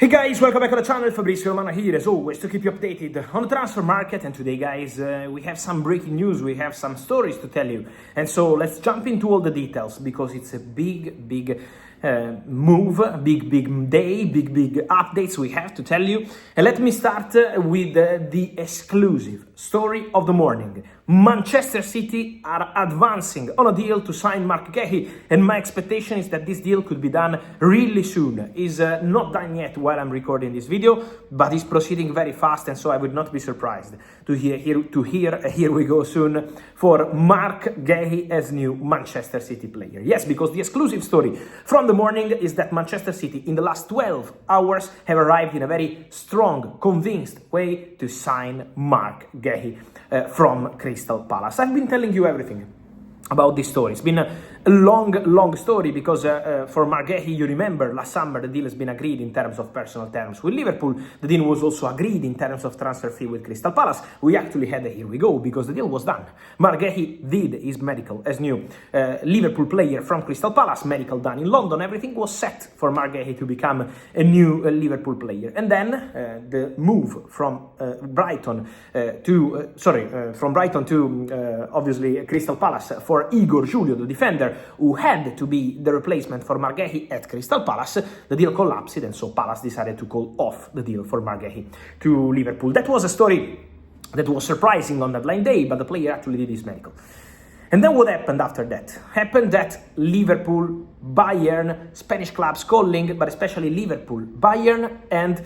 Hey guys, welcome back to the channel. Fabrizio Romano here as always to keep you updated on the transfer market. And today guys, we have some breaking news, we have some stories to tell you. And so let's jump into all the details because it's a big move, big day, big updates we have to tell you. And let me start with the exclusive story of the morning. Manchester City are advancing on a deal to sign Marc Guehi, and my expectation is that this deal could be done really soon. Is not done yet while I'm recording this video, but is proceeding very fast, and so I would not be surprised to hear here we go soon for Marc Guehi as new Manchester City player. Yes, because the exclusive story from the morning is that Manchester City in the last 12 hours have arrived in a very strong, convinced way to sign Marc Guehi from Crystal Palace. I've been telling you everything about this story. It's been a long story because for Marc Guehi, you remember last summer the deal has been agreed in terms of personal terms with Liverpool. The deal was also agreed in terms of transfer fee with Crystal Palace. We actually had a here we go because the deal was done. Marc Guehi did his medical as new Liverpool player from Crystal Palace, medical done in London. Everything was set for Marc Guehi to become a new Liverpool player. And then the move from Brighton to obviously Crystal Palace for Igor Julio, the defender, who had to be the replacement for Marc Guehi at Crystal Palace. The deal collapsed, and so Palace decided to call off the deal for Marc Guehi to Liverpool. That was a story that was surprising on deadline day, but the player actually did his medical. And then what happened after that? Happened that Liverpool, Bayern, Spanish clubs calling, but especially Liverpool, Bayern and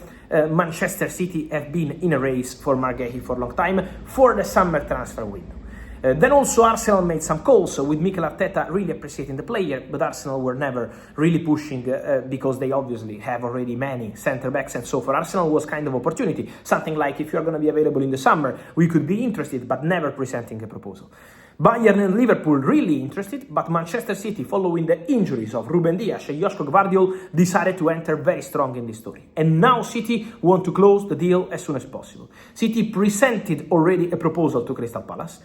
Manchester City have been in a race for Marc Guehi for a long time for the summer transfer window. Then also Arsenal made some calls with Mikel Arteta really appreciating the player, but Arsenal were never really pushing because they obviously have already many centre-backs, and so for Arsenal was kind of opportunity. Something like, if you're going to be available in the summer, we could be interested, but never presenting a proposal. Bayern and Liverpool really interested, but Manchester City, following the injuries of Rúben and Joško Gvardiol, decided to enter very strong in this story. And now City want to close the deal as soon as possible. City presented already a proposal to Crystal Palace,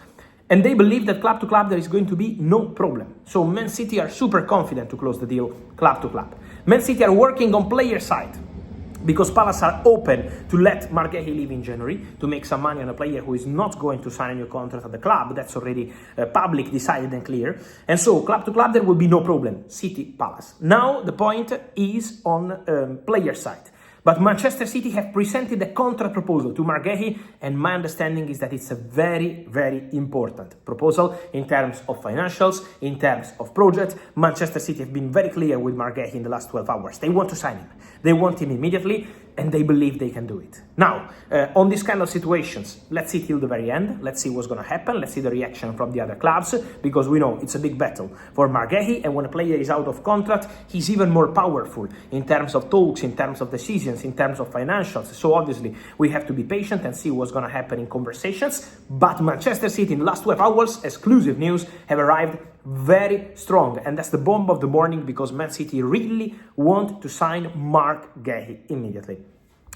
and they believe that club to club there is going to be no problem. So Man City are super confident to close the deal club to club. Man City are working on player side because Palace are open to let Marc Guehi leave in January to make some money on a player who is not going to sign a new contract at the club. That's already public, decided and clear. And so club to club there will be no problem. City, Palace. Now the point is on player side. But Manchester City have presented a contract proposal to Marc Guehi, and my understanding is that it's a very important proposal in terms of financials, in terms of project. Manchester City have been very clear with Marc Guehi in the last 12 hours. They want to sign him. They want him immediately, and they believe they can do it. Now, on these kind of situations, let's see till the very end. Let's see what's going to happen. Let's see the reaction from the other clubs, because we know it's a big battle for Marc Guehi, and when a player is out of contract, he's even more powerful in terms of talks, in terms of decisions, in terms of financials. So obviously, we have to be patient and see what's going to happen in conversations. But Manchester City in the last 12 hours, exclusive news, have arrived very strong, and that's the bomb of the morning, because Man City really want to sign Marc Guehi immediately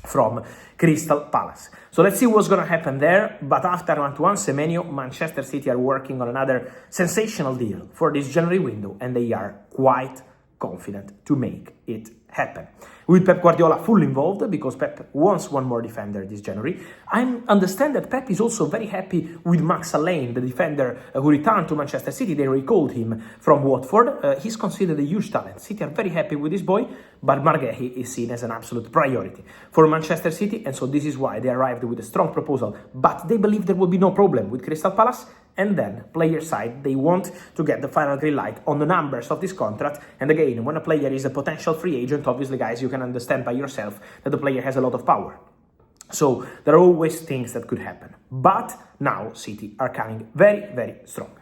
from Crystal Palace. So let's see what's going to happen there. But after 1-1 Semenyo, Manchester City are working on another sensational deal for this January window, and they are quite confident to make it happen. With Pep Guardiola fully involved, because Pep wants one more defender this January. I understand that Pep is also very happy with Max Allain, the defender who returned to Manchester City. They recalled him from Watford. He's considered a huge talent. City are very happy with this boy, but Marc Guehi is seen as an absolute priority for Manchester City, and so this is why they arrived with a strong proposal. But they believe there will be no problem with Crystal Palace. And then, player side, they want to get the final green light on the numbers of this contract. And again, when a player is a potential free agent, obviously, guys, you can understand by yourself that the player has a lot of power. So there are always things that could happen. But now, City are coming very strong.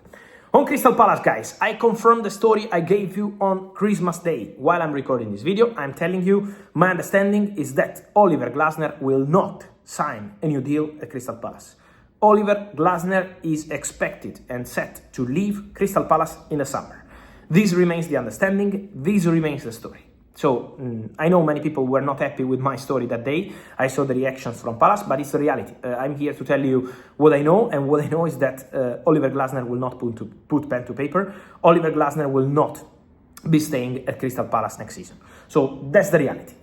On Crystal Palace, guys, I confirmed the story I gave you on Christmas Day. While I'm recording this video, I'm telling you, my understanding is that Oliver Glasner will not sign a new deal at Crystal Palace. Oliver Glasner is expected and set to leave Crystal Palace in the summer. This remains the understanding, this remains the story. So, I know many people were not happy with my story that day. I saw the reactions from Palace, but it's the reality. I'm here to tell you what I know, and what I know is that Oliver Glasner will not put pen to paper. Oliver Glasner will not be staying at Crystal Palace next season. So that's the reality.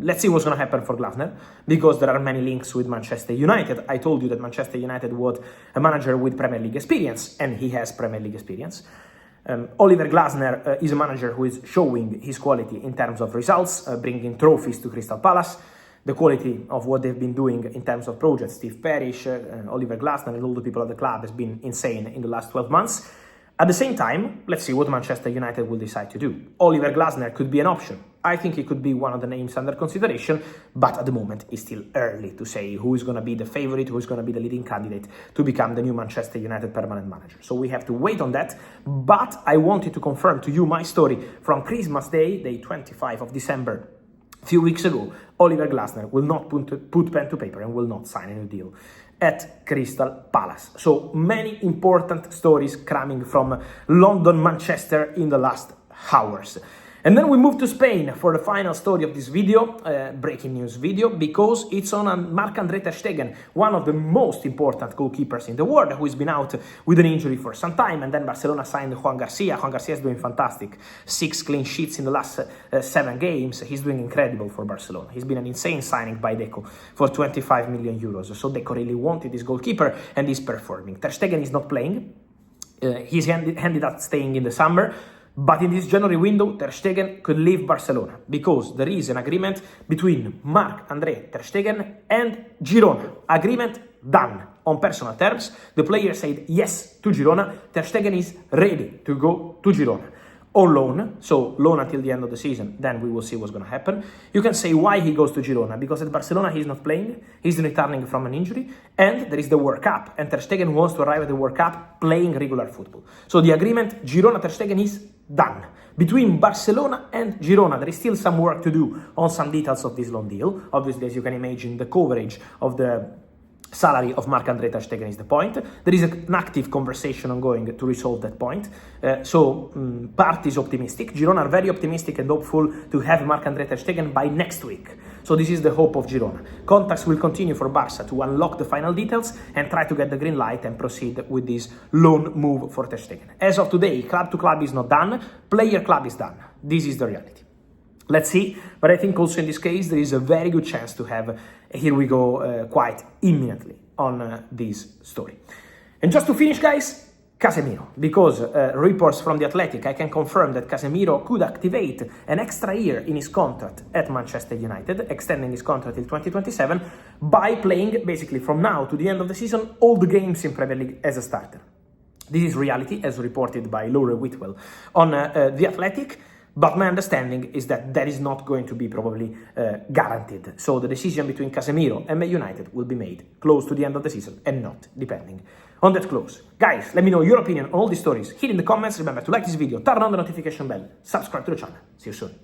Let's see what's going to happen for Glasner, because there are many links with Manchester United. I told you that Manchester United was a manager with Premier League experience, and he has Premier League experience. Oliver Glasner is a manager who is showing his quality in terms of results, bringing trophies to Crystal Palace. The quality of what they've been doing in terms of projects, Steve Parish, Oliver Glasner, and all the people at the club has been insane in the last 12 months. At the same time, let's see what Manchester United will decide to do. Oliver Glasner could be an option. I think he could be one of the names under consideration, but at the moment it's still early to say who is going to be the favorite, who is going to be the leading candidate to become the new Manchester United permanent manager. So we have to wait on that, but I wanted to confirm to you my story from Christmas Day, day 25 of December, a few weeks ago. Oliver Glasner will not put pen to paper and will not sign a new deal at Crystal Palace. So many important stories coming from London, Manchester in the last hours. And then we move to Spain for the final story of this video, breaking news video, because it's on Marc-André Ter Stegen, one of the most important goalkeepers in the world, who has been out with an injury for some time, and then Barcelona signed Juan Garcia. Juan Garcia is doing fantastic. 6 clean sheets in the last 7 games. He's doing incredible for Barcelona. He's been an insane signing by Deco for 25 million euros. So Deco really wanted this goalkeeper, and he's performing. Ter Stegen is not playing. He's ended up staying in the summer. But in this January window, Ter Stegen could leave Barcelona, because there is an agreement between Marc-André Ter Stegen and Girona. Agreement done on personal terms. The player said yes to Girona. Ter Stegen is ready to go to Girona. On loan, so loan until the end of the season, then we will see what's going to happen. You can say why he goes to Girona, because at Barcelona he's not playing, he's returning from an injury, and there is the World Cup, and Ter Stegen wants to arrive at the World Cup playing regular football. So the agreement, Girona-Ter Stegen, is done. Between Barcelona and Girona, there is still some work to do on some details of this loan deal. Obviously, as you can imagine, the coverage of the salary of Marc-André Ter Stegen is the point. There is an active conversation ongoing to resolve that point. Part is optimistic. Girona are very optimistic and hopeful to have Marc-André Ter Stegen by next week. So this is the hope of Girona. Contacts will continue for Barca to unlock the final details and try to get the green light and proceed with this loan move for Ter Stegen. As of today, club to club is not done. Player club is done. This is the reality. Let's see, but I think also in this case there is a very good chance to have here we go quite imminently on this story. And just to finish, guys, Casemiro, because reports from The Athletic, I can confirm that Casemiro could activate an extra year in his contract at Manchester United, extending his contract till 2027, by playing basically from now to the end of the season all the games in Premier League as a starter. This is reality, as reported by Laura Whitwell on The Athletic. But my understanding is that that is not going to be probably guaranteed. So the decision between Casemiro and Man United will be made close to the end of the season and not depending on that clause. Guys, let me know your opinion on all these stories here in the comments. Remember to like this video, turn on the notification bell, subscribe to the channel. See you soon.